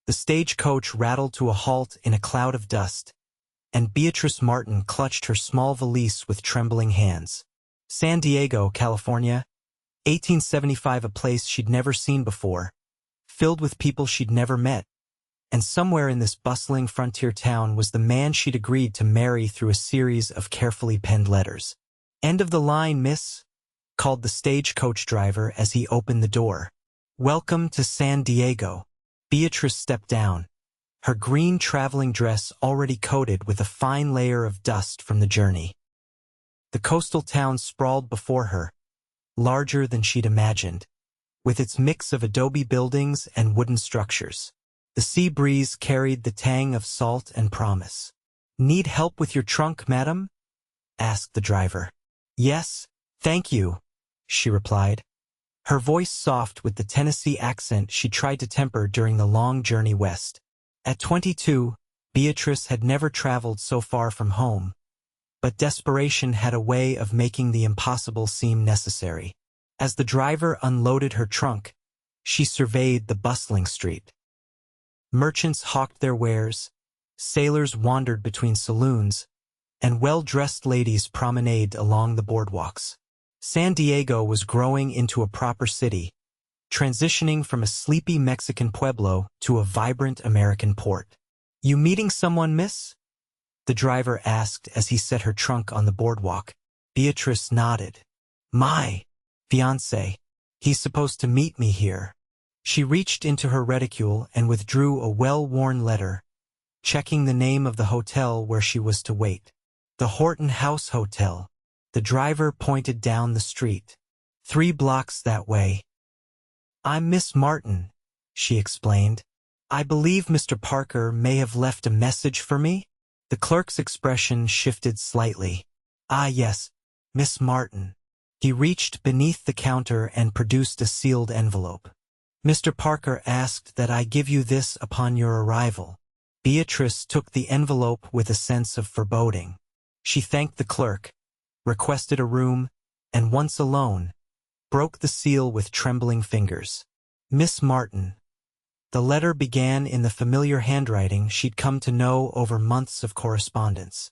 The stagecoach rattled to a halt in a cloud of dust, and Beatrice Martin clutched her small valise with trembling hands. San Diego, California, 1875, a place she'd never seen before, filled with people she'd never met. And somewhere in this bustling frontier town was the man she'd agreed to marry through a series of carefully penned letters. "End of the line, miss," called the stagecoach driver as he opened the door. "Welcome to San Diego." Beatrice stepped down, her green traveling dress already coated with a fine layer of dust from the journey. The coastal town sprawled before her, larger than she'd imagined, with its mix of adobe buildings and wooden structures. The sea breeze carried the tang of salt and promise. "Need help with your trunk, madam?" asked the driver. "Yes, thank you," she replied, her voice soft with the Tennessee accent she tried to temper during the long journey west. At 22, Beatrice had never traveled so far from home, but desperation had a way of making the impossible seem necessary. As the driver unloaded her trunk, she surveyed the bustling street. Merchants hawked their wares, sailors wandered between saloons, and well-dressed ladies promenaded along the boardwalks. San Diego was growing into a proper city, transitioning from a sleepy Mexican pueblo to a vibrant American port. "You meeting someone, miss?" the driver asked as he set her trunk on the boardwalk. Beatrice nodded. "My fiancé. He's supposed to meet me here." She reached into her reticule and withdrew a well-worn letter, checking the name of the hotel where she was to wait. "The Horton House Hotel." The driver pointed down the street. "3 blocks that way." "I'm Miss Martin," she explained. "I believe Mr. Parker may have left a message for me?" The clerk's expression shifted slightly. "Ah, yes, Miss Martin." He reached beneath the counter and produced a sealed envelope. "Mr. Parker asked that I give you this upon your arrival." Beatrice took the envelope with a sense of foreboding. She thanked the clerk, requested a room, and once alone, broke the seal with trembling fingers. "Miss Martin." The letter began in the familiar handwriting she'd come to know over months of correspondence.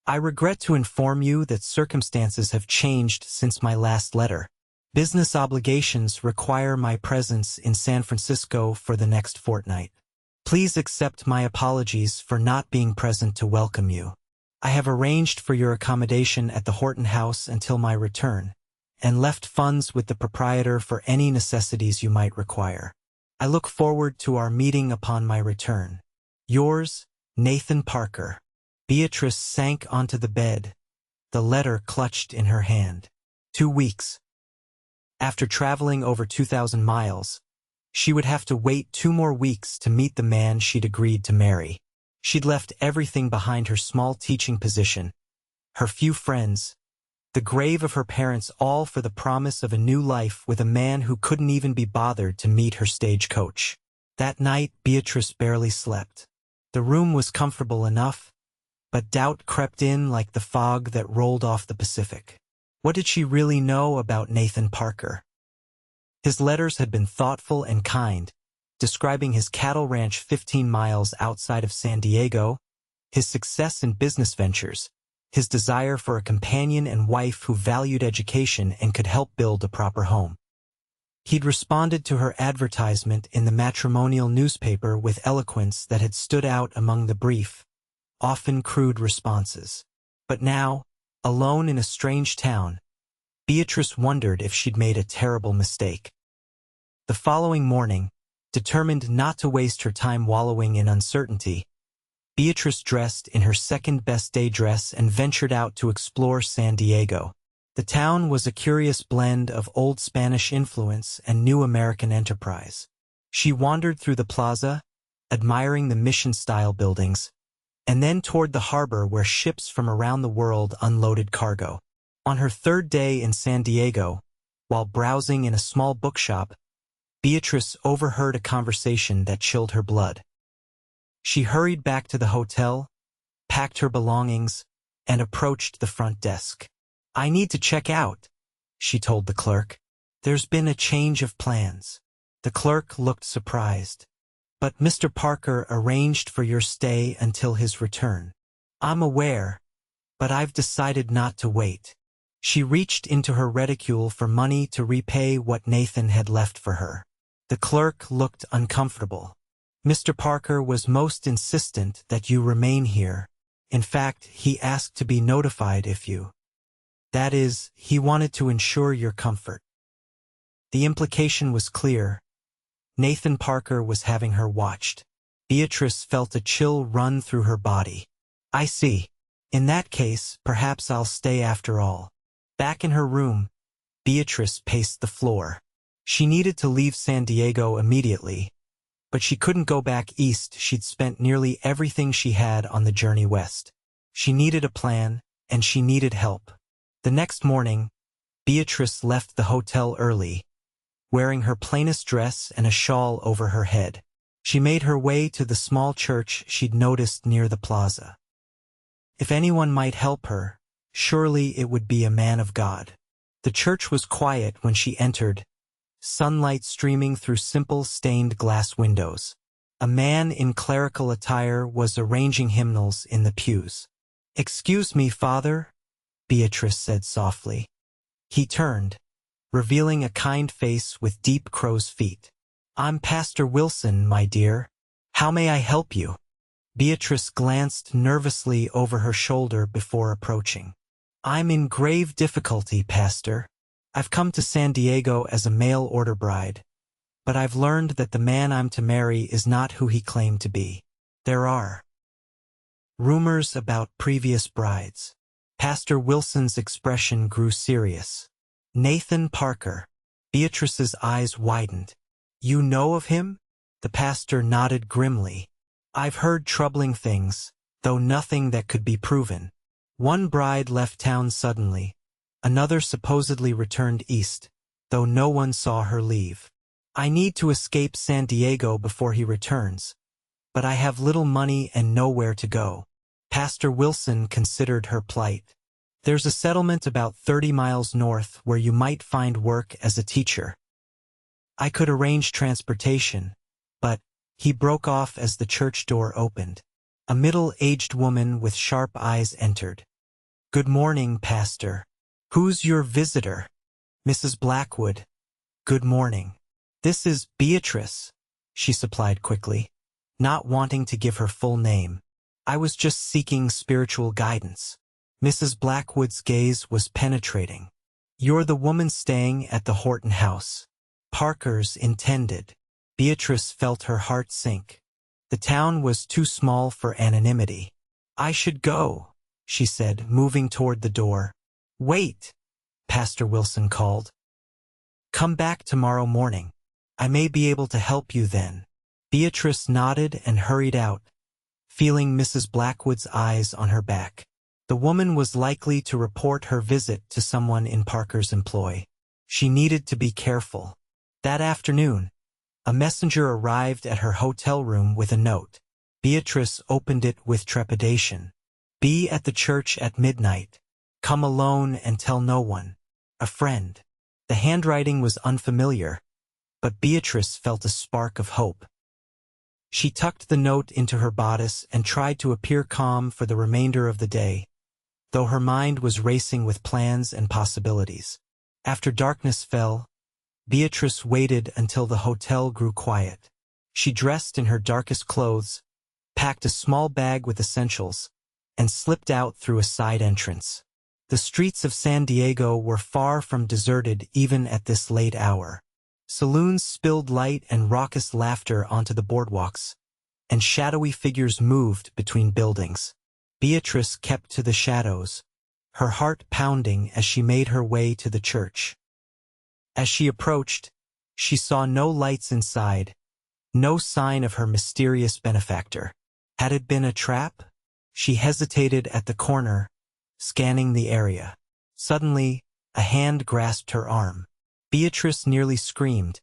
"I regret to inform you that circumstances have changed since my last letter. Business obligations require my presence in San Francisco for the next fortnight. Please accept my apologies for not being present to welcome you. I have arranged for your accommodation at the Horton House until my return, and left funds with the proprietor for any necessities you might require. I look forward to our meeting upon my return. Yours, Nathan Parker." Beatrice sank onto the bed, the letter clutched in her hand. 2 weeks. After traveling over 2,000 miles, she would have to wait 2 more weeks to meet the man she'd agreed to marry. She'd left everything behind: her small teaching position, her few friends, the grave of her parents, all for the promise of a new life with a man who couldn't even be bothered to meet her stagecoach. That night, Beatrice barely slept. The room was comfortable enough, but doubt crept in like the fog that rolled off the Pacific. What did she really know about Nathan Parker? His letters had been thoughtful and kind, describing his cattle ranch 15 miles outside of San Diego, his success in business ventures, his desire for a companion and wife who valued education and could help build a proper home. He'd responded to her advertisement in the matrimonial newspaper with eloquence that had stood out among the brief, often crude responses. But now, alone in a strange town, Beatrice wondered if she'd made a terrible mistake. The following morning, determined not to waste her time wallowing in uncertainty, Beatrice dressed in her second-best day dress and ventured out to explore San Diego. The town was a curious blend of old Spanish influence and new American enterprise. She wandered through the plaza, admiring the mission-style buildings, and then toward the harbor where ships from around the world unloaded cargo. On her 3rd day in San Diego, while browsing in a small bookshop, Beatrice overheard a conversation that chilled her blood. She hurried back to the hotel, packed her belongings, and approached the front desk. "I need to check out," she told the clerk. "There's been a change of plans." The clerk looked surprised. But Mr. Parker arranged for your stay until his return. I'm aware, but I've decided not to wait. She reached into her reticule for money to repay what Nathan had left for her. The clerk looked uncomfortable. Mr. Parker was most insistent that you remain here. In fact, he asked to be notified if you... That is, he wanted to ensure your comfort. The implication was clear. Nathan Parker was having her watched. Beatrice felt a chill run through her body. I see. In that case, perhaps I'll stay after all. Back in her room, Beatrice paced the floor. She needed to leave San Diego immediately, but she couldn't go back east. She'd spent nearly everything she had on the journey west. She needed a plan, and she needed help. The next morning, Beatrice left the hotel early, wearing her plainest dress and a shawl over her head. She made her way to the small church she'd noticed near the plaza. If anyone might help her, surely it would be a man of God. The church was quiet when she entered, sunlight streaming through simple stained glass windows. A man in clerical attire was arranging hymnals in the pews. "Excuse me, Father," Beatrice said softly. He turned, revealing a kind face with deep crow's feet. "I'm Pastor Wilson, my dear. How may I help you?" Beatrice glanced nervously over her shoulder before approaching. "I'm in grave difficulty, Pastor. I've come to San Diego as a mail-order bride, but I've learned that the man I'm to marry is not who he claimed to be. There are rumors about previous brides." Pastor Wilson's expression grew serious. "Nathan Parker." Beatrice's eyes widened. "You know of him?" The pastor nodded grimly. "I've heard troubling things, though nothing that could be proven. One bride left town suddenly. Another supposedly returned east, though no one saw her leave. I need to escape San Diego before he returns, but I have little money and nowhere to go." Pastor Wilson considered her plight. "There's a settlement about 30 miles north where you might find work as a teacher. I could arrange transportation, but..." He broke off as the church door opened. A middle-aged woman with sharp eyes entered. "Good morning, Pastor. Who's your visitor?" "Mrs. Blackwood." "Good morning. This is Beatrice," she supplied quickly, not wanting to give her full name. "I was just seeking spiritual guidance." Mrs. Blackwood's gaze was penetrating. "You're the woman staying at the Horton house. Parker's intended." Beatrice felt her heart sink. The town was too small for anonymity. "I should go," she said, moving toward the door. "Wait," Pastor Wilson called. "Come back tomorrow morning. I may be able to help you then." Beatrice nodded and hurried out, feeling Mrs. Blackwood's eyes on her back. The woman was likely to report her visit to someone in Parker's employ. She needed to be careful. That afternoon, a messenger arrived at her hotel room with a note. Beatrice opened it with trepidation. "Be at the church at midnight. Come alone and tell no one. A friend." The handwriting was unfamiliar, but Beatrice felt a spark of hope. She tucked the note into her bodice and tried to appear calm for the remainder of the day, though her mind was racing with plans and possibilities. After darkness fell, Beatrice waited until the hotel grew quiet. She dressed in her darkest clothes, packed a small bag with essentials, and slipped out through a side entrance. The streets of San Diego were far from deserted even at this late hour. Saloons spilled light and raucous laughter onto the boardwalks, and shadowy figures moved between buildings. Beatrice kept to the shadows, her heart pounding as she made her way to the church. As she approached, she saw no lights inside, no sign of her mysterious benefactor. Had it been a trap? She hesitated at the corner, scanning the area. Suddenly, a hand grasped her arm. Beatrice nearly screamed,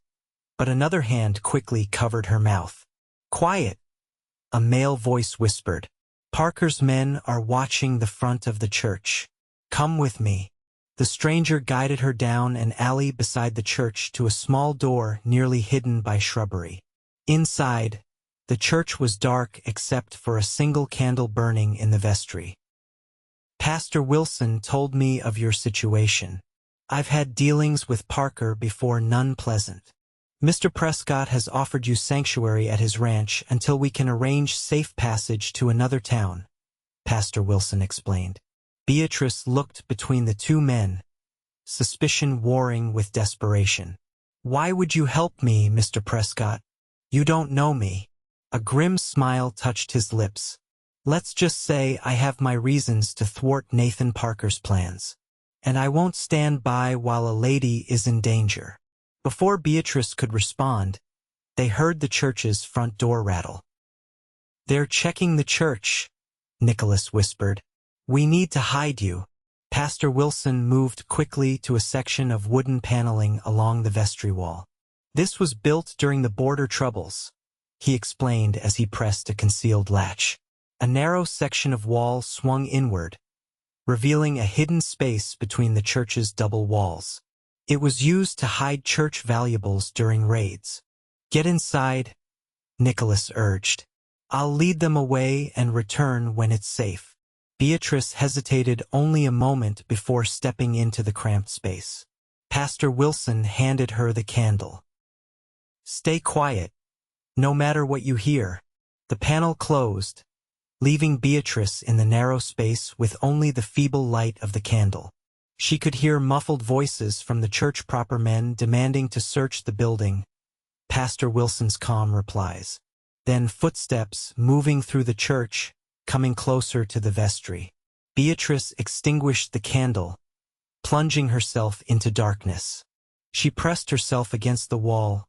but another hand quickly covered her mouth. "Quiet," a male voice whispered. "Parker's men are watching the front of the church. Come with me." The stranger guided her down an alley beside the church to a small door nearly hidden by shrubbery. Inside, The church was dark except for a single candle burning in the vestry. "Pastor Wilson told me of your situation. I've had dealings with Parker before, none pleasant. Mr. Prescott has offered you sanctuary at his ranch until we can arrange safe passage to another town," Pastor Wilson explained. Beatrice looked between the two men, suspicion warring with desperation. "Why would you help me, Mr. Prescott? You don't know me." A grim smile touched his lips. "Let's just say I have my reasons to thwart Nathan Parker's plans. And I won't stand by while a lady is in danger." Before Beatrice could respond, they heard the church's front door rattle. "They're checking the church," Nicholas whispered. "We need to hide you." Pastor Wilson moved quickly to a section of wooden paneling along the vestry wall. "This was built during the border troubles," he explained as he pressed a concealed latch. A narrow section of wall swung inward, revealing a hidden space between the church's double walls. It was used to hide church valuables during raids. "Get inside," Nicholas urged. "I'll lead them away and return when it's safe." Beatrice hesitated only a moment before stepping into the cramped space. Pastor Wilson handed her the candle. "Stay quiet, no matter what you hear." The panel closed, leaving Beatrice in the narrow space with only the feeble light of the candle. She could hear muffled voices from the church proper men demanding to search the building. Pastor Wilson's calm replies. Then footsteps moving through the church, coming closer to the vestry. Beatrice extinguished the candle, plunging herself into darkness. She pressed herself against the wall,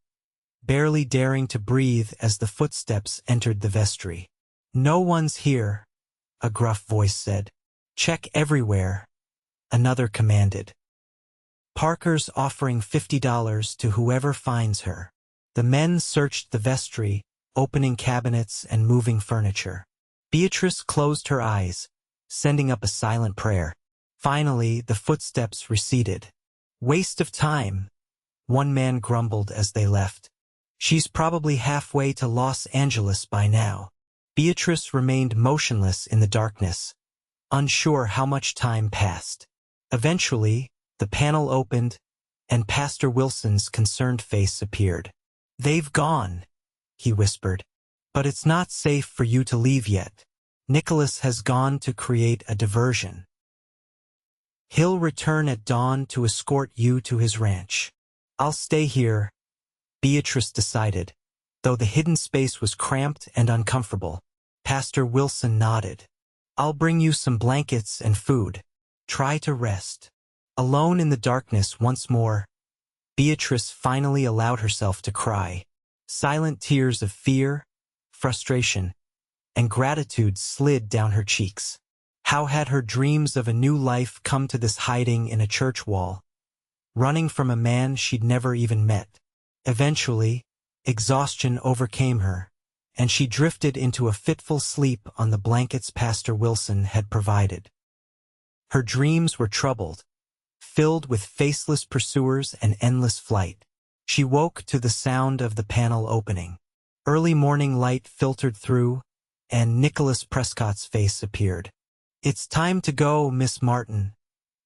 barely daring to breathe as the footsteps entered the vestry. "No one's here," a gruff voice said. "Check everywhere," another commanded. "Parker's offering $50 to whoever finds her." The men searched the vestry, opening cabinets and moving furniture. Beatrice closed her eyes, sending up a silent prayer. Finally, the footsteps receded. "Waste of time," one man grumbled as they left. "She's probably halfway to Los Angeles by now." Beatrice remained motionless in the darkness, unsure how much time passed. Eventually, the panel opened, and Pastor Wilson's concerned face appeared. "They've gone," he whispered. "But it's not safe for you to leave yet. Nicholas has gone to create a diversion. He'll return at dawn to escort you to his ranch." "I'll stay here," Beatrice decided, though the hidden space was cramped and uncomfortable. Pastor Wilson nodded. "I'll bring you some blankets and food. Try to rest." Alone in the darkness once more, Beatrice finally allowed herself to cry. Silent tears of fear, frustration, and gratitude slid down her cheeks. How had her dreams of a new life come to this hiding in a church wall, running from a man she'd never even met? Eventually, exhaustion overcame her, and she drifted into a fitful sleep on the blankets Pastor Wilson had provided. Her dreams were troubled, filled with faceless pursuers and endless flight. She woke to the sound of the panel opening. Early morning light filtered through, and Nicolas Prescott's face appeared. "It's time to go, Miss Martin,"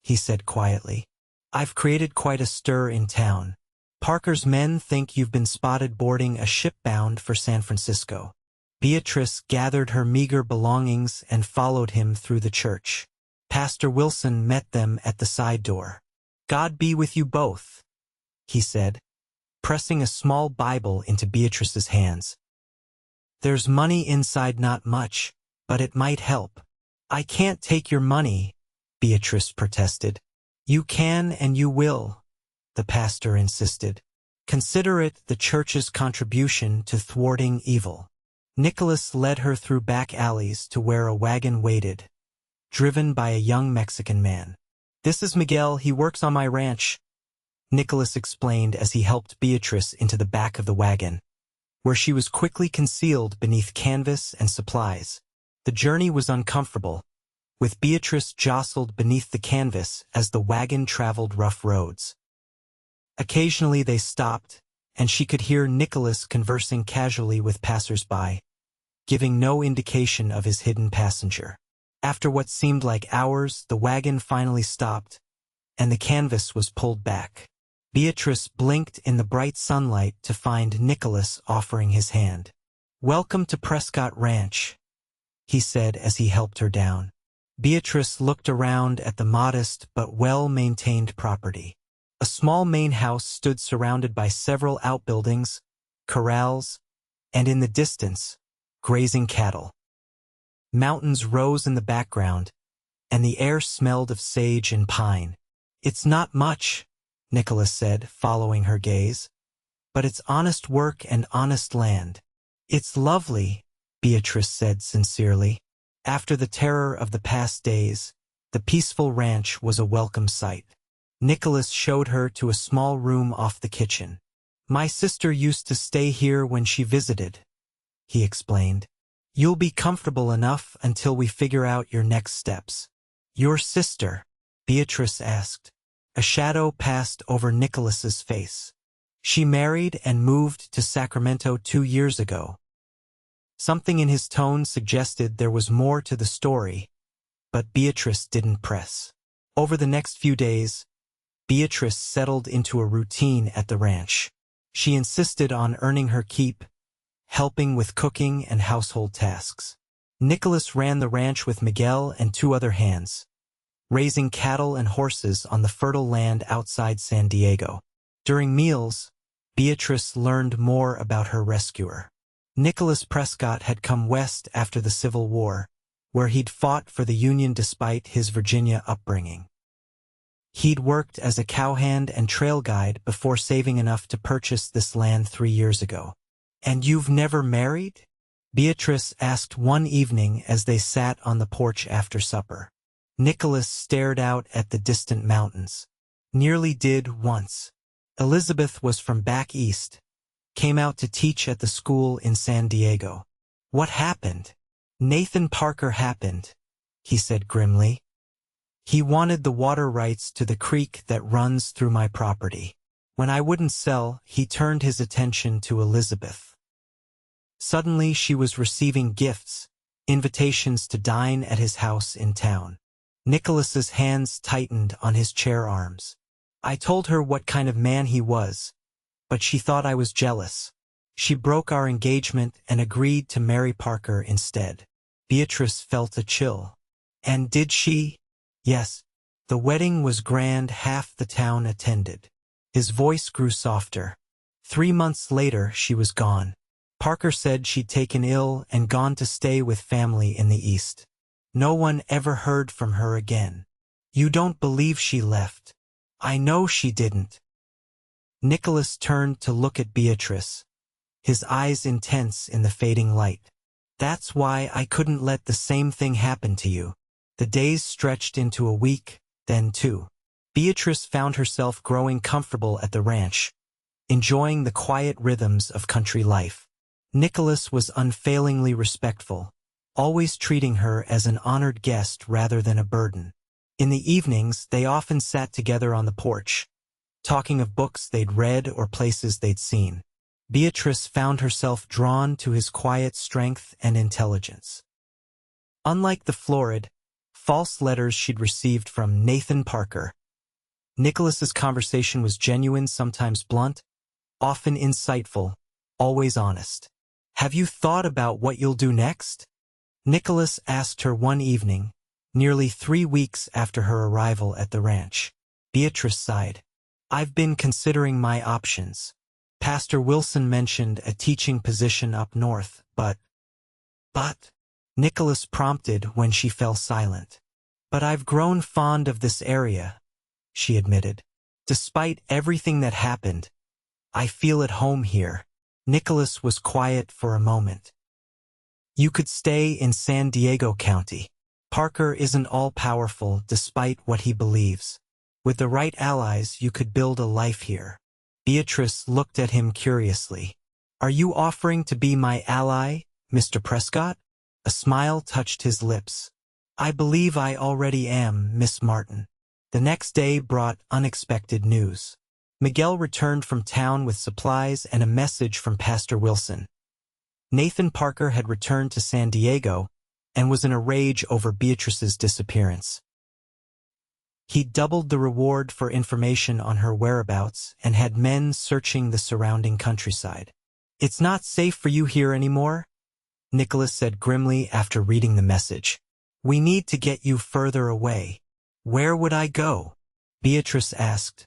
he said quietly. "I've created quite a stir in town. Parker's men think you've been spotted boarding a ship bound for San Francisco." Beatrice gathered her meager belongings and followed him through the church. Pastor Wilson met them at the side door. "God be with you both," he said, pressing a small Bible into Beatrice's hands. "There's money inside, not much, but it might help." "I can't take your money," Beatrice protested. "You can and you will," the pastor insisted. "Consider it the church's contribution to thwarting evil." Nicholas led her through back alleys to where a wagon waited, driven by a young Mexican man. "This is Miguel, he works on my ranch," Nicholas explained as he helped Beatrice into the back of the wagon, where she was quickly concealed beneath canvas and supplies. The journey was uncomfortable, with Beatrice jostled beneath the canvas as the wagon traveled rough roads. Occasionally they stopped, and she could hear Nicholas conversing casually with passers-by, giving no indication of his hidden passenger. After what seemed like hours, the wagon finally stopped, and the canvas was pulled back. Beatrice blinked in the bright sunlight to find Nicholas offering his hand. "Welcome to Prescott Ranch," he said as he helped her down. Beatrice looked around at the modest but well-maintained property. A small main house stood surrounded by several outbuildings, corrals, and in the distance, grazing cattle. Mountains rose in the background, and the air smelled of sage and pine. "It's not much," Nicholas said, following her gaze, "but it's honest work and honest land." "It's lovely," Beatrice said sincerely. After the terror of the past days, the peaceful ranch was a welcome sight. Nicholas showed her to a small room off the kitchen. "My sister used to stay here when she visited," he explained. "You'll be comfortable enough until we figure out your next steps." "Your sister?" Beatrice asked. A shadow passed over Nicholas's face. "She married and moved to Sacramento 2 years ago." Something in his tone suggested there was more to the story, but Beatrice didn't press. Over the next few days, Beatrice settled into a routine at the ranch. She insisted on earning her keep, helping with cooking and household tasks. Nicholas ran the ranch with Miguel and 2 other hands, raising cattle and horses on the fertile land outside San Diego. During meals, Beatrice learned more about her rescuer. Nicolas Prescott had come west after the Civil War, where he'd fought for the Union despite his Virginia upbringing. He'd worked as a cowhand and trail guide before saving enough to purchase this land 3 years ago. "And you've never married?" Beatrice asked one evening as they sat on the porch after supper. Nicholas stared out at the distant mountains. "Nearly did once. Elizabeth was from back east, came out to teach at the school in San Diego." "What happened?" "Nathan Parker happened," he said grimly. "He wanted the water rights to the creek that runs through my property. When I wouldn't sell, he turned his attention to Elizabeth. Suddenly she was receiving gifts, invitations to dine at his house in town." Nicholas's hands tightened on his chair arms. "I told her what kind of man he was, but she thought I was jealous. She broke our engagement and agreed to marry Parker instead." Beatrice felt a chill. "And did she?" "Yes. The wedding was grand, half the town attended." His voice grew softer. 3 months later, she was gone. Parker said she'd taken ill and gone to stay with family in the East. No one ever heard from her again. "You don't believe she left?" "I know she didn't." Nicholas turned to look at Beatrice, his eyes intense in the fading light. "That's why I couldn't let the same thing happen to you." The days stretched into a week, then 2. Beatrice found herself growing comfortable at the ranch, enjoying the quiet rhythms of country life. Nicholas was unfailingly respectful, always treating her as an honored guest rather than a burden. In the evenings, they often sat together on the porch, talking of books they'd read or places they'd seen. Beatrice found herself drawn to his quiet strength and intelligence. Unlike the florid, false letters she'd received from Nathan Parker, Nicholas's conversation was genuine, sometimes blunt, often insightful, always honest. "Have you thought about what you'll do next?" Nicholas asked her one evening, nearly 3 weeks after her arrival at the ranch. Beatrice sighed. "I've been considering my options. Pastor Wilson mentioned a teaching position up north, but, Nicholas prompted when she fell silent. "But I've grown fond of this area," she admitted. "Despite everything that happened, I feel at home here." Nicholas was quiet for a moment. "You could stay in San Diego County. Parker isn't all-powerful despite what he believes. With the right allies, you could build a life here." Beatrice looked at him curiously. "Are you offering to be my ally, Mr. Prescott?" A smile touched his lips. "I believe I already am, Miss Martin." The next day brought unexpected news. Miguel returned from town with supplies and a message from Pastor Wilson. Nathan Parker had returned to San Diego and was in a rage over Beatrice's disappearance. He doubled the reward for information on her whereabouts and had men searching the surrounding countryside. "It's not safe for you here anymore," Nicholas said grimly after reading the message. "We need to get you further away." "Where would I go?" Beatrice asked,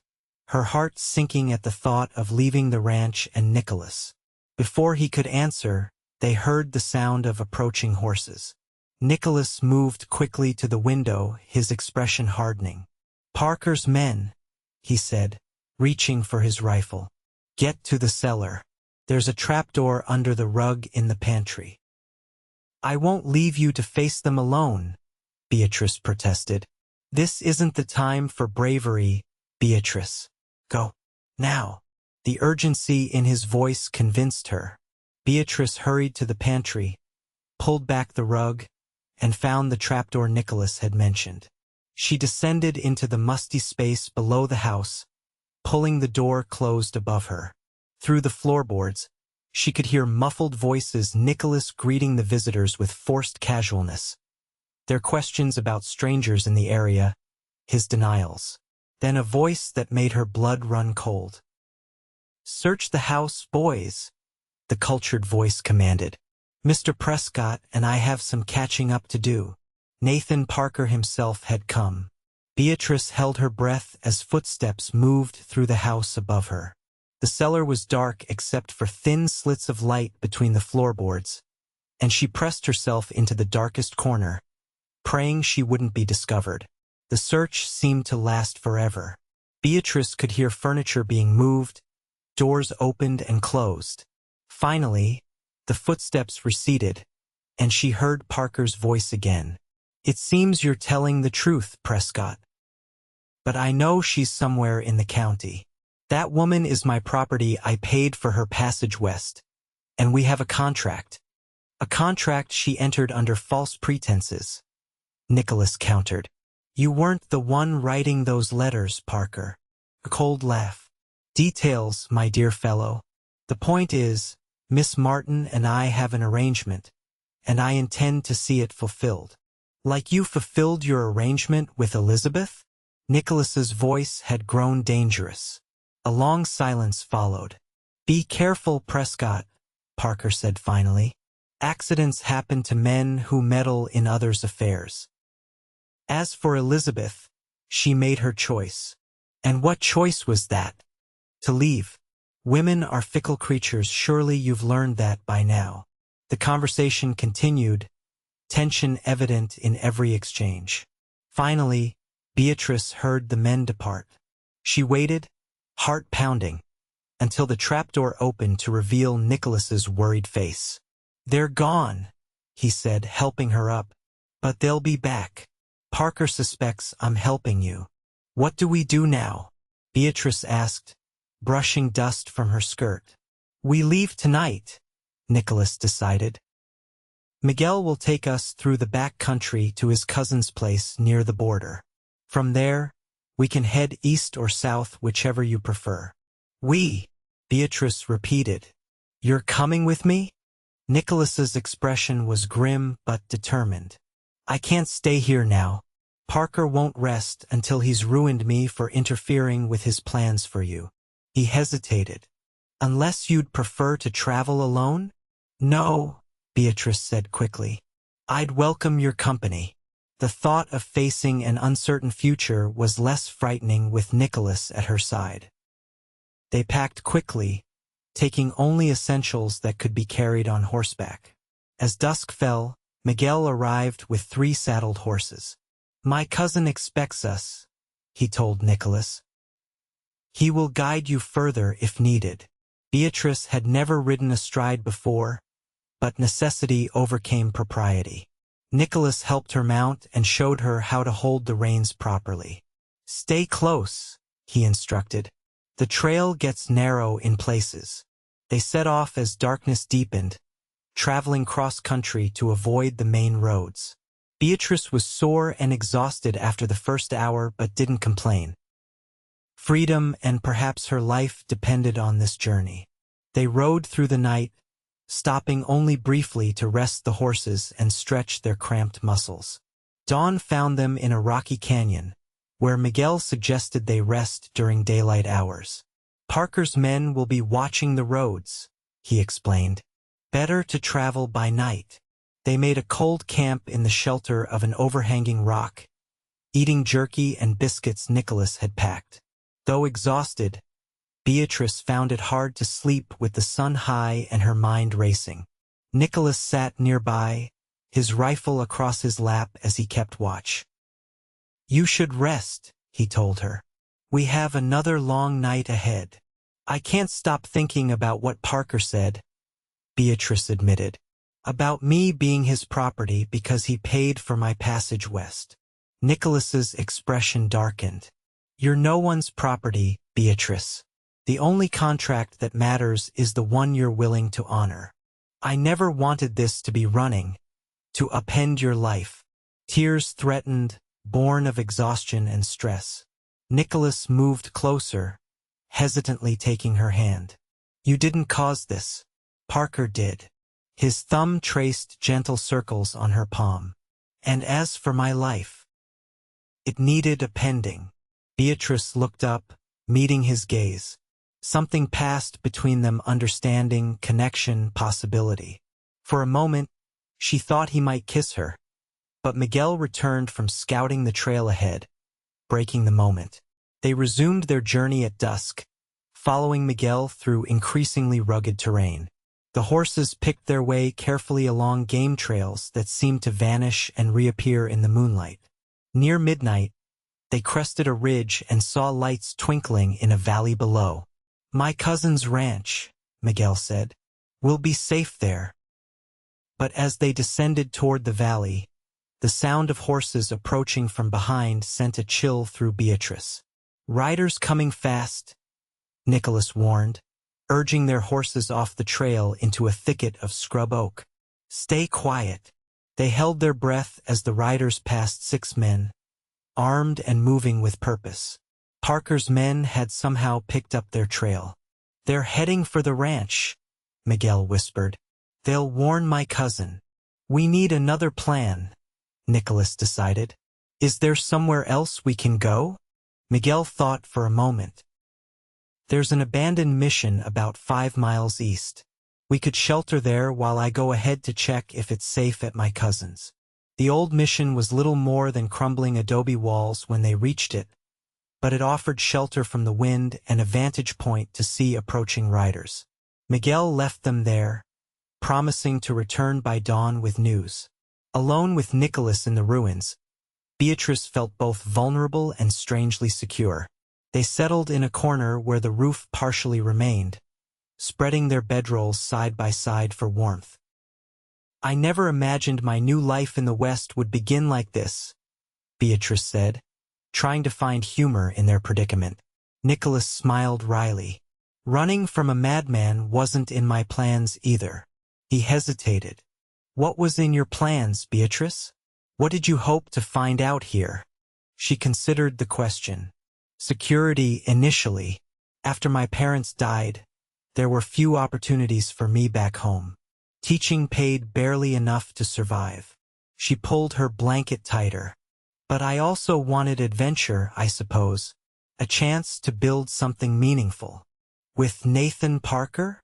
her heart sinking at the thought of leaving the ranch and Nicholas. Before he could answer, they heard the sound of approaching horses. Nicholas moved quickly to the window, his expression hardening. "Parker's men," he said, reaching for his rifle. "Get to the cellar. There's a trapdoor under the rug in the pantry." "I won't leave you to face them alone," Beatrice protested. "This isn't the time for bravery, Beatrice. Go. Now." The urgency in his voice convinced her. Beatrice hurried to the pantry, pulled back the rug, and found the trapdoor Nicholas had mentioned. She descended into the musty space below the house, pulling the door closed above her. Through the floorboards, she could hear muffled voices, Nicholas greeting the visitors with forced casualness. Their questions about strangers in the area, his denials. Then a voice that made her blood run cold. "Search the house, boys," the cultured voice commanded. "Mr. Prescott and I have some catching up to do." Nathan Parker himself had come. Beatrice held her breath as footsteps moved through the house above her. The cellar was dark except for thin slits of light between the floorboards, and she pressed herself into the darkest corner, praying she wouldn't be discovered. The search seemed to last forever. Beatrice could hear furniture being moved, doors opened and closed. Finally, the footsteps receded, and she heard Parker's voice again. "It seems you're telling the truth, Prescott. But I know she's somewhere in the county. That woman is my property. I paid for her passage west. And we have a contract. A contract she entered under false pretenses," Nicholas countered. "You weren't the one writing those letters, Parker." A cold laugh. "Details, my dear fellow. The point is, Miss Martin and I have an arrangement, and I intend to see it fulfilled." "Like you fulfilled your arrangement with Elizabeth?" Nicholas's voice had grown dangerous. A long silence followed. "Be careful, Prescott," Parker said finally. "Accidents happen to men who meddle in others' affairs. As for Elizabeth, she made her choice." "And what choice was that?" "To leave. Women are fickle creatures. Surely you've learned that by now." The conversation continued, tension evident in every exchange. Finally, Beatrice heard the men depart. She waited, heart pounding, until the trapdoor opened to reveal Nicholas's worried face. "They're gone," he said, helping her up. "But they'll be back. Parker suspects I'm helping you." "What do we do now?" Beatrice asked, brushing dust from her skirt. "We leave tonight," Nicholas decided. "Miguel will take us through the back country to his cousin's place near the border. From there, we can head east or south, whichever you prefer." "We," Beatrice repeated. "You're coming with me?" Nicholas's expression was grim but determined. "I can't stay here now. Parker won't rest until he's ruined me for interfering with his plans for you." He hesitated. "Unless you'd prefer to travel alone?" "No," Beatrice said quickly. "I'd welcome your company." The thought of facing an uncertain future was less frightening with Nicholas at her side. They packed quickly, taking only essentials that could be carried on horseback. As dusk fell, Miguel arrived with 3 saddled horses. "My cousin expects us," he told Nicholas. "He will guide you further if needed." Beatrice had never ridden astride before, but necessity overcame propriety. Nicholas helped her mount and showed her how to hold the reins properly. "Stay close," he instructed. "The trail gets narrow in places." They set off as darkness deepened, traveling cross-country to avoid the main roads. Beatrice was sore and exhausted after the first hour but didn't complain. Freedom and perhaps her life depended on this journey. They rode through the night, stopping only briefly to rest the horses and stretch their cramped muscles. Dawn found them in a rocky canyon, where Miguel suggested they rest during daylight hours. Parker's men will be watching the roads, he explained. Better to travel by night. They made a cold camp in the shelter of an overhanging rock, eating jerky and biscuits Nicolas had packed. Though exhausted, Beatrice found it hard to sleep with the sun high and her mind racing. Nicolas sat nearby, his rifle across his lap as he kept watch. "You should rest," he told her. "We have another long night ahead." "I can't stop thinking about what Parker said," Beatrice admitted. "About me being his property because he paid for my passage west." Nicolas's expression darkened. "You're no one's property, Beatrice. The only contract that matters is the one you're willing to honor. I never wanted this to be running, to upend your life." Tears threatened, born of exhaustion and stress. Nicolas moved closer, hesitantly taking her hand. "You didn't cause this. Parker did." His thumb traced gentle circles on her palm. "And as for my life, it needed appending." Beatrice looked up, meeting his gaze. Something passed between them, understanding, connection, possibility. For a moment, she thought he might kiss her, but Miguel returned from scouting the trail ahead, breaking the moment. They resumed their journey at dusk, following Miguel through increasingly rugged terrain. The horses picked their way carefully along game trails that seemed to vanish and reappear in the moonlight. Near midnight, they crested a ridge and saw lights twinkling in a valley below. "My cousin's ranch," Miguel said. "We'll be safe there." But as they descended toward the valley, the sound of horses approaching from behind sent a chill through Beatrice. "Riders coming fast," Nicolas warned, urging their horses off the trail into a thicket of scrub oak. "Stay quiet." They held their breath as the riders passed 6 men, armed and moving with purpose. Parker's men had somehow picked up their trail. "They're heading for the ranch," Miguel whispered. "They'll warn my cousin." "We need another plan," Nicolas decided. "Is there somewhere else we can go?" Miguel thought for a moment. "There's an abandoned mission about 5 miles east. We could shelter there while I go ahead to check if it's safe at my cousin's." The old mission was little more than crumbling adobe walls when they reached it, but it offered shelter from the wind and a vantage point to see approaching riders. Miguel left them there, promising to return by dawn with news. Alone with Nicolas in the ruins, Beatrice felt both vulnerable and strangely secure. They settled in a corner where the roof partially remained, spreading their bedrolls side by side for warmth. "I never imagined my new life in the West would begin like this," Beatrice said, trying to find humor in their predicament. Nicolas smiled wryly. "Running from a madman wasn't in my plans either." He hesitated. "What was in your plans, Beatrice? What did you hope to find out here?" She considered the question. "Security initially. After my parents died, there were few opportunities for me back home. Teaching paid barely enough to survive." She pulled her blanket tighter. "But I also wanted adventure, I suppose. A chance to build something meaningful." "With Nathan Parker?"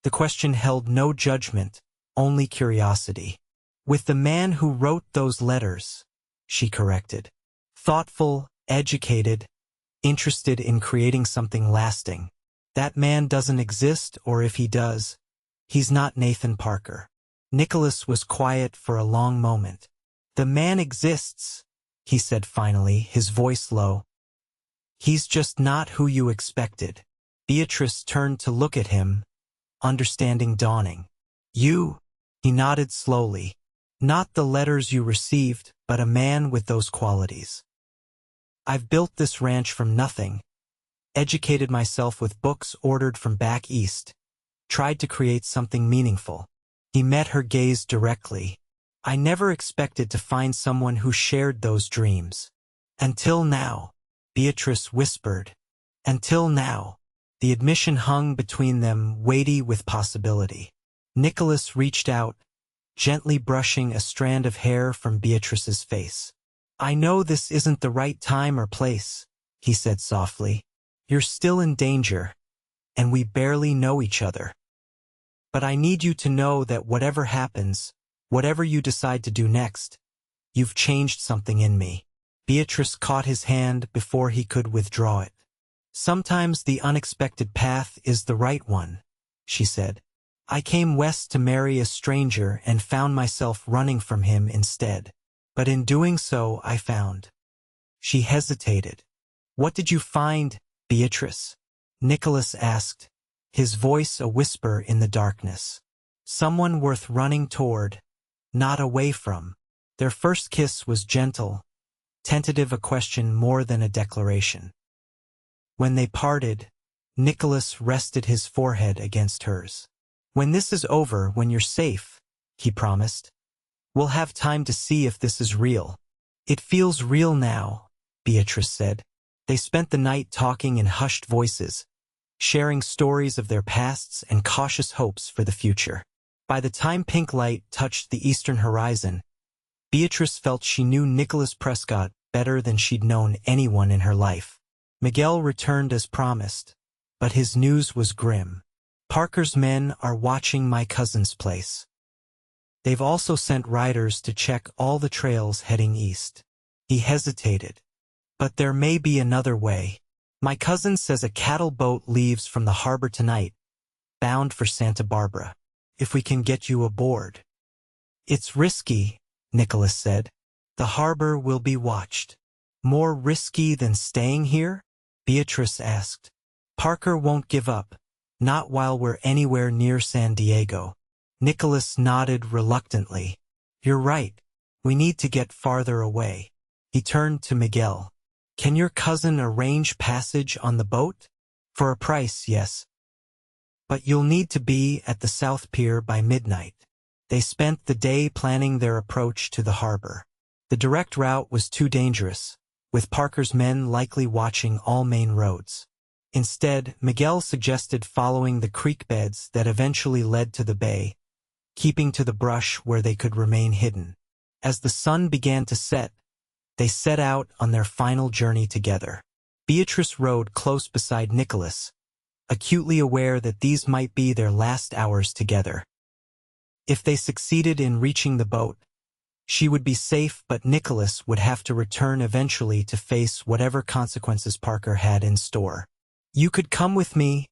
The question held no judgment, only curiosity. "With the man who wrote those letters," she corrected. "Thoughtful, educated, interested in creating something lasting. That man doesn't exist, or if he does, he's not Nathan Parker." Nicolas was quiet for a long moment. "The man exists," he said finally, his voice low. "He's just not who you expected." Beatrice turned to look at him, understanding dawning. "You?" He nodded slowly. "Not the letters you received, but a man with those qualities. I've built this ranch from nothing, educated myself with books ordered from back east, tried to create something meaningful." He met her gaze directly. "I never expected to find someone who shared those dreams. Until now," Beatrice whispered, Until now, the admission hung between them, weighty with possibility. Nicolas reached out, gently brushing a strand of hair from Beatrice's face. "I know this isn't the right time or place," he said softly. "You're still in danger, and we barely know each other. But I need you to know that whatever happens, whatever you decide to do next, you've changed something in me." Beatrice caught his hand before he could withdraw it. "Sometimes the unexpected path is the right one," she said. "I came west to marry a stranger and found myself running from him instead. But in doing so, I found—" She hesitated. "What did you find, Beatrice?" Nicolas asked, his voice a whisper in the darkness. "Someone worth running toward, not away from." Their first kiss was gentle, tentative, a question more than a declaration. When they parted, Nicolas rested his forehead against hers. "When this is over, when you're safe," he promised, "we'll have time to see if this is real." "It feels real now," Beatrice said. They spent the night talking in hushed voices, sharing stories of their pasts and cautious hopes for the future. By the time pink light touched the eastern horizon, Beatrice felt she knew Nicolas Prescott better than she'd known anyone in her life. Miguel returned as promised, but his news was grim. "Parker's men are watching my cousin's place. They've also sent riders to check all the trails heading east." He hesitated. "But there may be another way. My cousin says a cattle boat leaves from the harbor tonight, bound for Santa Barbara. If we can get you aboard." "It's risky," Nicolas said. "The harbor will be watched." "More risky than staying here?" Beatrice asked. "Parker won't give up, not while we're anywhere near San Diego." Nicolas nodded reluctantly. "You're right. We need to get farther away." He turned to Miguel. "Can your cousin arrange passage on the boat?" "For a price, yes. But you'll need to be at the South Pier by midnight." They spent the day planning their approach to the harbor. The direct route was too dangerous, with Parker's men likely watching all main roads. Instead, Miguel suggested following the creek beds that eventually led to the bay, keeping to the brush where they could remain hidden. As the sun began to set, they set out on their final journey together. Beatrice rode close beside Nicolas, acutely aware that these might be their last hours together. If they succeeded in reaching the boat, she would be safe, but Nicolas would have to return eventually to face whatever consequences Parker had in store. "You could come with me,"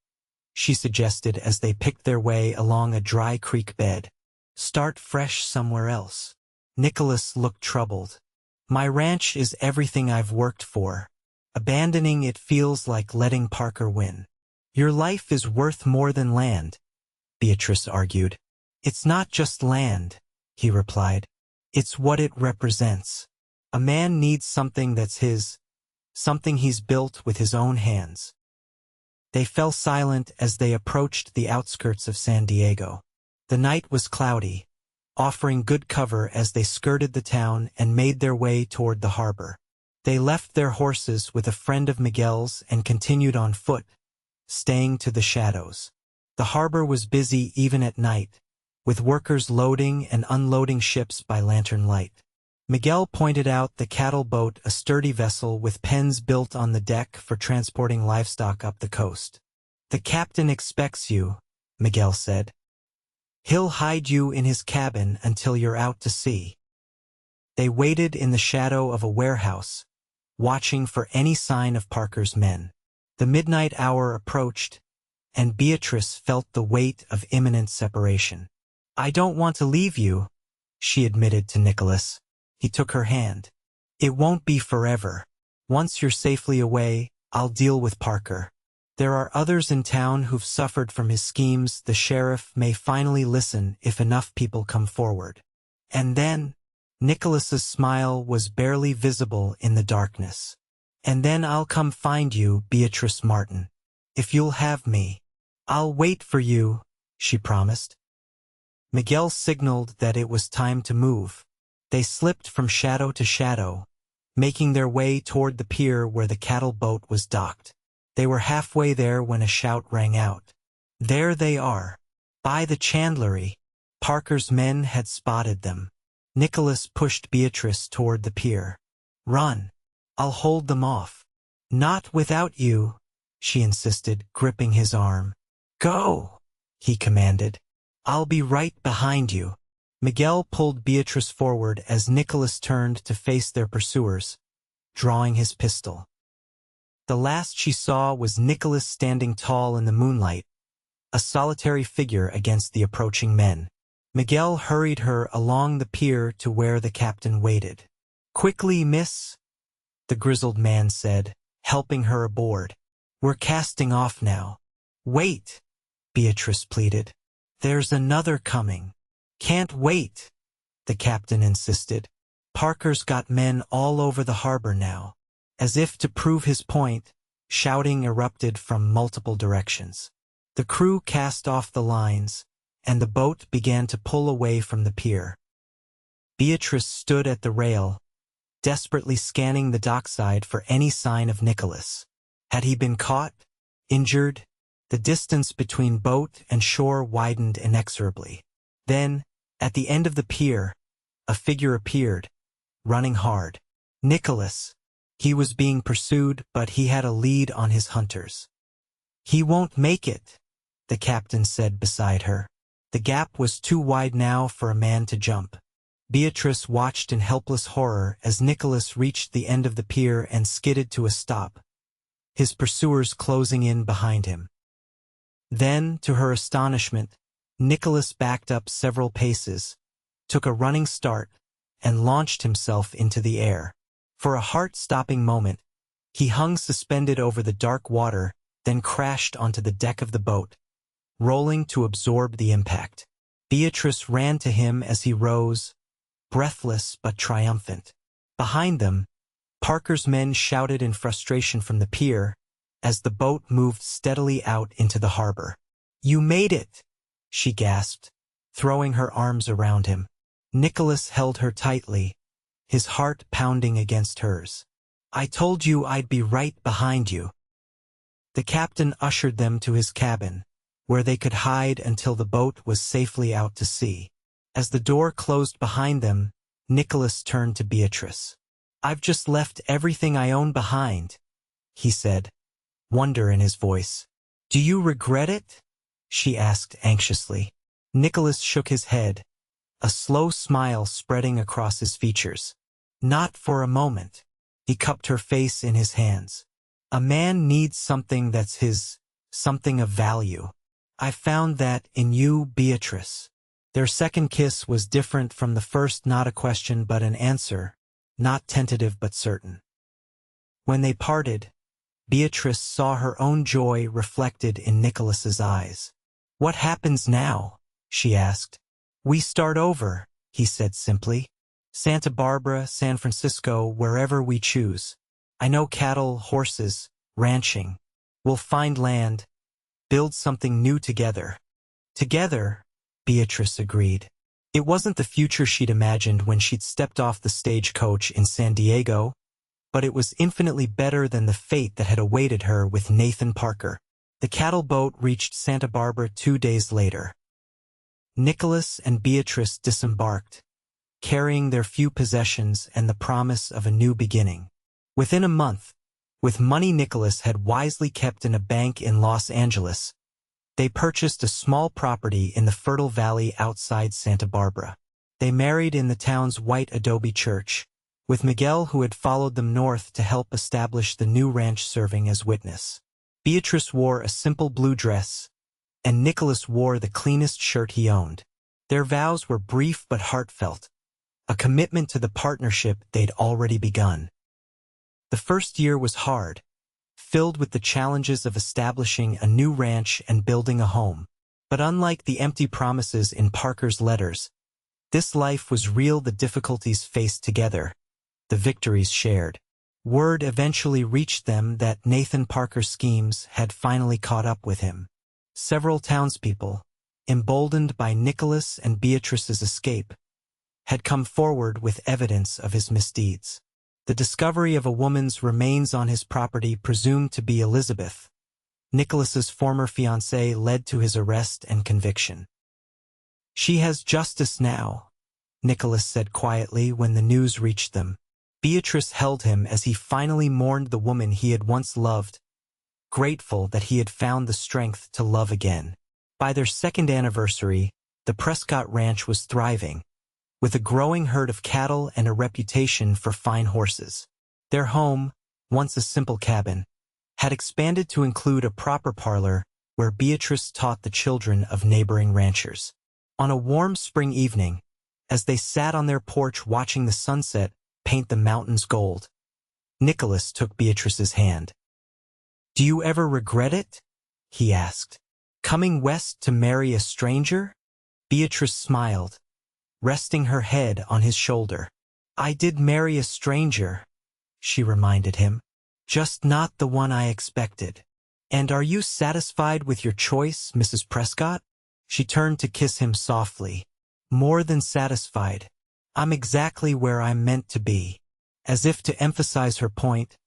she suggested as they picked their way along a dry creek bed. "Start fresh somewhere else." Nicolas looked troubled. "My ranch is everything I've worked for. Abandoning it feels like letting Parker win." "Your life is worth more than land," Beatrice argued. "It's not just land," he replied. "It's what it represents. A man needs something that's his, something he's built with his own hands." They fell silent as they approached the outskirts of San Diego. The night was cloudy, offering good cover as they skirted the town and made their way toward the harbor. They left their horses with a friend of Miguel's and continued on foot, staying to the shadows. The harbor was busy even at night, with workers loading and unloading ships by lantern light. Miguel pointed out the cattle boat, a sturdy vessel with pens built on the deck for transporting livestock up the coast. "The captain expects you," Miguel said. "He'll hide you in his cabin until you're out to sea." They waited in the shadow of a warehouse, watching for any sign of Parker's men. The midnight hour approached, and Beatrice felt the weight of imminent separation. "I don't want to leave you," she admitted to Nicolas. He took her hand. "It won't be forever. Once you're safely away, I'll deal with Parker. There are others in town who've suffered from his schemes. The sheriff may finally listen if enough people come forward. And then," Nicolas's smile was barely visible in the darkness, "and then I'll come find you, Beatrice Martin. If you'll have me." "I'll wait for you," she promised. Miguel signaled that it was time to move. They slipped from shadow to shadow, making their way toward the pier where the cattle boat was docked. They were halfway there when a shout rang out. There they are. By the chandlery. Parker's men had spotted them. Nicholas pushed Beatrice toward the pier. Run. I'll hold them off. Not without you, she insisted, gripping his arm. Go, he commanded. I'll be right behind you. Miguel pulled Beatrice forward as Nicholas turned to face their pursuers, drawing his pistol. The last she saw was Nicholas standing tall in the moonlight, a solitary figure against the approaching men. Miguel hurried her along the pier to where the captain waited. Quickly, miss, the grizzled man said, helping her aboard. We're casting off now. Wait, Beatrice pleaded. There's another coming. Can't wait, the captain insisted. Parker's got men all over the harbor now. As if to prove his point, shouting erupted from multiple directions. The crew cast off the lines, and the boat began to pull away from the pier. Beatrice stood at the rail, desperately scanning the dockside for any sign of Nicholas. Had he been caught? Injured? The distance between boat and shore widened inexorably. Then, at the end of the pier, a figure appeared, running hard. Nicholas. He was being pursued, but he had a lead on his hunters. He won't make it, the captain said beside her. The gap was too wide now for a man to jump. Beatrice watched in helpless horror as Nicholas reached the end of the pier and skidded to a stop, his pursuers closing in behind him. Then, to her astonishment, Nicholas backed up several paces, took a running start, and launched himself into the air. For a heart-stopping moment, he hung suspended over the dark water, then crashed onto the deck of the boat, rolling to absorb the impact. Beatrice ran to him as he rose, breathless but triumphant. Behind them, Parker's men shouted in frustration from the pier as the boat moved steadily out into the harbor. You made it, she gasped, throwing her arms around him. Nicholas held her tightly, his heart pounding against hers. I told you I'd be right behind you. The captain ushered them to his cabin, where they could hide until the boat was safely out to sea. As the door closed behind them, Nicholas turned to Beatrice. I've just left everything I own behind, he said, wonder in his voice. Do you regret it? She asked anxiously. Nicholas shook his head, a slow smile spreading across his features. Not for a moment. He cupped her face in his hands. A man needs something that's his, something of value. I found that in you, Beatrice. Their second kiss was different from the first, not a question but an answer, not tentative but certain. When they parted, Beatrice saw her own joy reflected in Nicholas's eyes. What happens now? She asked. We start over, he said simply. Santa Barbara, San Francisco, wherever we choose. I know cattle, horses, ranching. We'll find land, build something new together. Together, Beatrice agreed. It wasn't the future she'd imagined when she'd stepped off the stagecoach in San Diego, but it was infinitely better than the fate that had awaited her with Nathan Parker. The cattle boat reached Santa Barbara 2 days later. Nicholas and Beatrice disembarked, carrying their few possessions and the promise of a new beginning. Within a month, with money Nicholas had wisely kept in a bank in Los Angeles, they purchased a small property in the fertile valley outside Santa Barbara. They married in the town's white adobe church, with Miguel, who had followed them north to help establish the new ranch, serving as witness. Beatrice wore a simple blue dress, and Nicholas wore the cleanest shirt he owned. Their vows were brief but heartfelt, a commitment to the partnership they'd already begun. The first year was hard, filled with the challenges of establishing a new ranch and building a home. But unlike the empty promises in Parker's letters, this life was real. The difficulties faced together, the victories shared. Word eventually reached them that Nathan Parker's schemes had finally caught up with him. Several townspeople, emboldened by Nicholas and Beatrice's escape, had come forward with evidence of his misdeeds. The discovery of a woman's remains on his property presumed to be Elizabeth, Nicholas's former fiancée, led to his arrest and conviction. "She has justice now," Nicholas said quietly when the news reached them. Beatrice held him as he finally mourned the woman he had once loved, grateful that he had found the strength to love again. By their second anniversary, the Prescott Ranch was thriving, with a growing herd of cattle and a reputation for fine horses. Their home, once a simple cabin, had expanded to include a proper parlor where Beatrice taught the children of neighboring ranchers. On a warm spring evening, as they sat on their porch watching the sunset paint the mountains gold, Nicholas took Beatrice's hand. "Do you ever regret it?" he asked. "Coming west to marry a stranger?" Beatrice smiled, resting her head on his shoulder. "I did marry a stranger," she reminded him. "Just not the one I expected." "And are you satisfied with your choice, Mrs. Prescott?" She turned to kiss him softly. "More than satisfied. I'm exactly where I'm meant to be." As if to emphasize her point,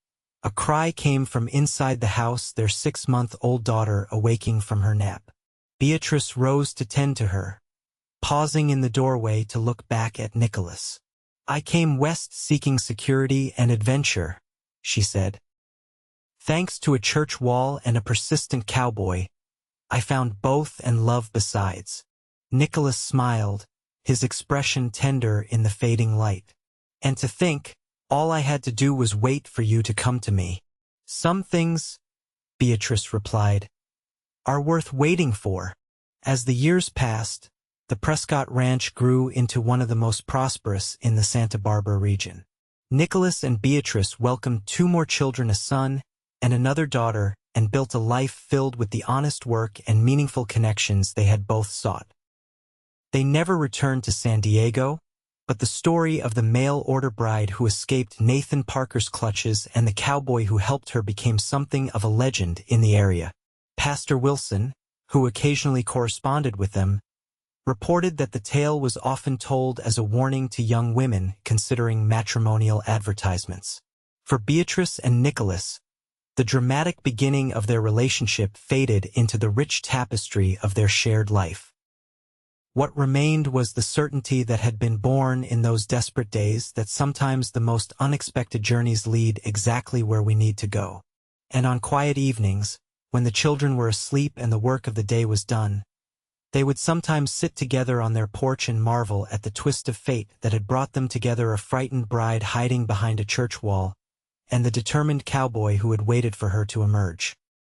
a cry came from inside the house, their 6-month-old daughter awaking from her nap. Beatrice rose to tend to her, pausing in the doorway to look back at Nicholas. "I came west seeking security and adventure," she said. "Thanks to a church wall and a persistent cowboy, I found both and love besides." Nicholas smiled, his expression tender in the fading light. "And to think, all I had to do was wait for you to come to me." "Some things," Beatrice replied, "are worth waiting for." As the years passed, the Prescott Ranch grew into one of the most prosperous in the Santa Barbara region. Nicholas and Beatrice welcomed 2 more children, a son and another daughter, and built a life filled with the honest work and meaningful connections they had both sought. They never returned to San Diego, but the story of the mail-order bride who escaped Nathan Parker's clutches and the cowboy who helped her became something of a legend in the area. Pastor Wilson, who occasionally corresponded with them, reported that the tale was often told as a warning to young women considering matrimonial advertisements. For Beatrice and Nicholas, the dramatic beginning of their relationship faded into the rich tapestry of their shared life. What remained was the certainty that had been born in those desperate days that sometimes the most unexpected journeys lead exactly where we need to go. And on quiet evenings, when the children were asleep and the work of the day was done, they would sometimes sit together on their porch and marvel at the twist of fate that had brought them together, a frightened bride hiding behind a church wall, and the determined cowboy who had waited for her to emerge.